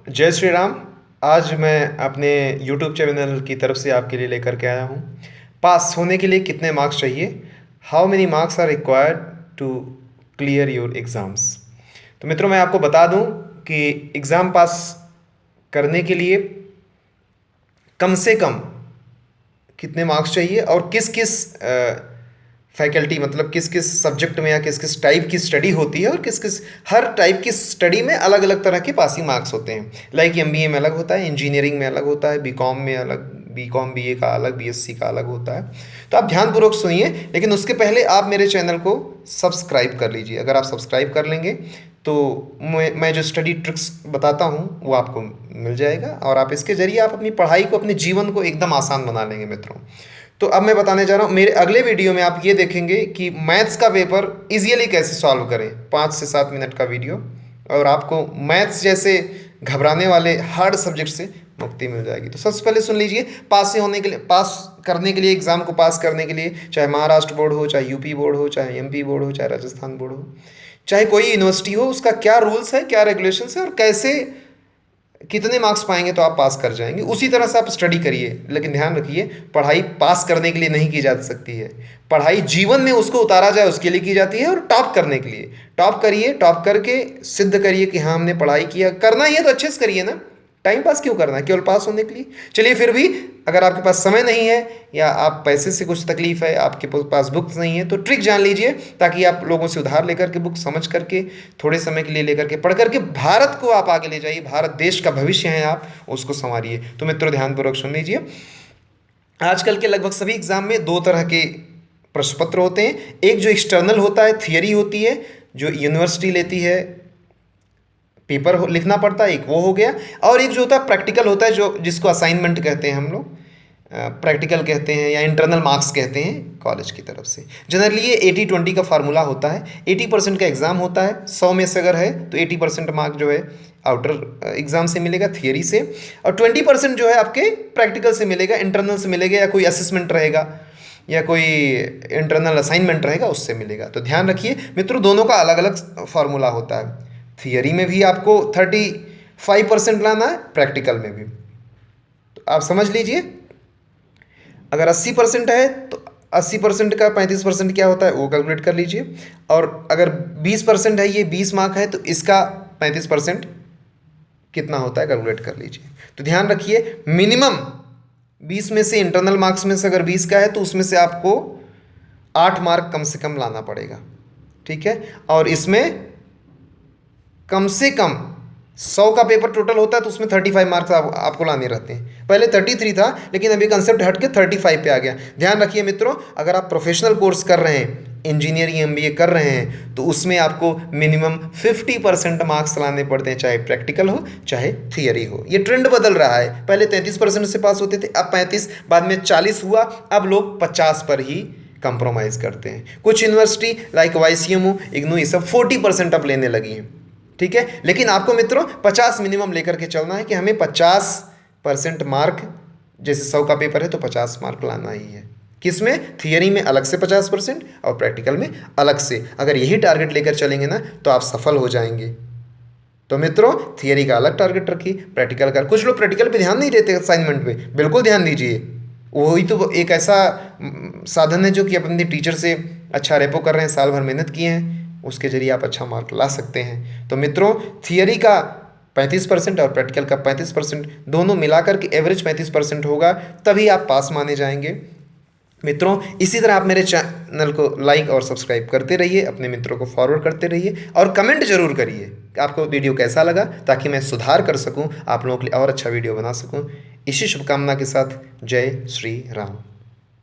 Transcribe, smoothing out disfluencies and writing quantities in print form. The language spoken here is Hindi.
जय श्री राम। आज मैं अपने YouTube चैनल की तरफ से आपके लिए लेकर के आया हूँ। पास होने के लिए कितने मार्क्स चाहिए, how many marks are required to clear your exams. तो मित्रों, मैं आपको बता दूँ कि एग्ज़ाम पास करने के लिए कम से कम कितने मार्क्स चाहिए और किस किस फैकल्टी मतलब किस किस सब्जेक्ट में या किस किस टाइप की स्टडी होती है और किस किस हर टाइप की स्टडी में अलग अलग तरह के पासिंग मार्क्स होते हैं। लाइक एमबीए में अलग होता है, इंजीनियरिंग में अलग होता है, बीकॉम में अलग, बीकॉम बीए का अलग, बीएससी का अलग होता है। तो आप ध्यानपूर्वक सुनिए, लेकिन उसके पहले आप मेरे चैनल को सब्सक्राइब कर लीजिए। अगर आप सब्सक्राइब कर लेंगे तो मैं जो स्टडी ट्रिक्स बताता हूँ वो आपको मिल जाएगा और आप इसके ज़रिए आप अपनी पढ़ाई को, अपने जीवन को एकदम आसान बना लेंगे मित्रों। तो अब मैं बताने जा रहा हूँ, मेरे अगले वीडियो में आप ये देखेंगे कि मैथ्स का पेपर इजीली कैसे सॉल्व करें, 5 से 7 मिनट का वीडियो, और आपको मैथ्स जैसे घबराने वाले हार्ड सब्जेक्ट से मुक्ति मिल जाएगी। तो सबसे पहले सुन लीजिए, पास होने के लिए, पास करने के लिए, एग्ज़ाम को पास करने के लिए, चाहे महाराष्ट्र बोर्ड हो, चाहे यूपी बोर्ड हो, चाहे एमपी बोर्ड हो, चाहे राजस्थान बोर्ड हो, चाहे कोई यूनिवर्सिटी हो, उसका क्या रूल्स है, क्या रेगुलेशंस है और कैसे कितने मार्क्स पाएंगे तो आप पास कर जाएंगे, उसी तरह से आप स्टडी करिए। लेकिन ध्यान रखिए, पढ़ाई पास करने के लिए नहीं की जा सकती है, पढ़ाई जीवन में उसको उतारा जाए उसके लिए की जाती है। और टॉप करने के लिए टॉप करिए, टॉप करके सिद्ध करिए कि हाँ हमने पढ़ाई किया। करना ही है तो अच्छे से करिए ना, टाइम पास क्यों करना है केवल पास होने के लिए। चलिए, फिर भी अगर आपके पास समय नहीं है या आप पैसे से कुछ तकलीफ है, आपके पास बुक्स नहीं है, तो ट्रिक जान लीजिए ताकि आप लोगों से उधार लेकर के बुक समझ करके थोड़े समय के लिए लेकर के पढ़ करके भारत को आप आगे ले जाइए। भारत देश का भविष्य है, आप उसको संवारिए। तो मित्रों, ध्यानपूर्वक सुन लीजिए। आजकल के लगभग सभी एग्जाम में दो तरह के प्रश्न पत्र होते हैं। एक जो एक्सटर्नल होता है, थियरी होती है, जो यूनिवर्सिटी लेती है, पेपर लिखना पड़ता है, एक वो हो गया। और एक जो होता है प्रैक्टिकल होता है, जो जिसको असाइनमेंट कहते हैं हम लोग, प्रैक्टिकल कहते हैं या इंटरनल मार्क्स कहते हैं कॉलेज की तरफ से। जनरली ये 80-20 का फार्मूला होता है। 80% का एग्ज़ाम होता है, 100 में से अगर है तो 80% मार्क जो है आउटर एग्ज़ाम से मिलेगा, थियरी से, और 20% जो है आपके प्रैक्टिकल से मिलेगा, इंटरनल से मिलेगा, या कोई असेसमेंट रहेगा या कोई इंटरनल असाइनमेंट रहेगा उससे मिलेगा। तो ध्यान रखिए मित्रों, दोनों का अलग अलग फार्मूला होता है। थियरी में भी आपको 35% लाना है, प्रैक्टिकल में भी। तो आप समझ लीजिए, अगर 80% है तो 80% का 35% क्या होता है वो कैलकुलेट कर लीजिए। और अगर 20% है, ये 20 मार्क है, तो इसका 35% कितना होता है कैलकुलेट कर लीजिए। तो ध्यान रखिए, मिनिमम 20 में से, इंटरनल मार्क्स में से अगर 20 का है तो उसमें से आपको 8 मार्क कम से कम लाना पड़ेगा, ठीक है। और इसमें कम से कम 100 का पेपर टोटल होता है तो उसमें 35 मार्क्स आपको लाने रहते हैं। पहले 33 था, लेकिन अभी कंसेप्ट हट के 35 पे आ गया। ध्यान रखिए मित्रों, अगर आप प्रोफेशनल कोर्स कर रहे हैं, इंजीनियरिंग एमबीए कर रहे हैं, तो उसमें आपको मिनिमम 50% मार्क्स लाने पड़ते हैं, चाहे प्रैक्टिकल हो चाहे थियरी हो। ये ट्रेंड बदल रहा है, पहले 33% से पास होते थे, अब 35, बाद में 40 हुआ, अब लोग 50 पर ही कंप्रोमाइज़ करते हैं। कुछ यूनिवर्सिटी लाइक वाईसीएमयू, इग्नू, ये सब 40% अब लेने लगी हैं, ठीक है। लेकिन आपको मित्रों 50 मिनिमम लेकर के चलना है कि हमें 50% मार्क, जैसे 100 का पेपर है तो 50 मार्क लाना ही है। किसमें? थियरी में अलग से 50% और प्रैक्टिकल में अलग से। अगर यही टारगेट लेकर चलेंगे ना तो आप सफल हो जाएंगे। तो मित्रों, थियरी का अलग टारगेट रखिए, प्रैक्टिकल का। कुछ लोग प्रैक्टिकल पे ध्यान नहीं देते, असाइनमेंट पे बिल्कुल ध्यान दीजिए। वही तो एक ऐसा साधन है जो कि अपने टीचर से अच्छा रेपो कर रहे हैं, साल भर मेहनत किए हैं, उसके जरिए आप अच्छा मार्क ला सकते हैं। तो मित्रों, थियरी का 35% और प्रैक्टिकल का 35%, दोनों मिलाकर के एवरेज 35% होगा, तभी आप पास माने जाएंगे। मित्रों, इसी तरह आप मेरे चैनल को लाइक और सब्सक्राइब करते रहिए, अपने मित्रों को फॉरवर्ड करते रहिए और कमेंट जरूर करिए कि आपको वीडियो कैसा लगा, ताकि मैं सुधार कर सकूं, आप लोगों के लिए और अच्छा वीडियो बना सकूं। इसी शुभकामना के साथ जय श्री राम।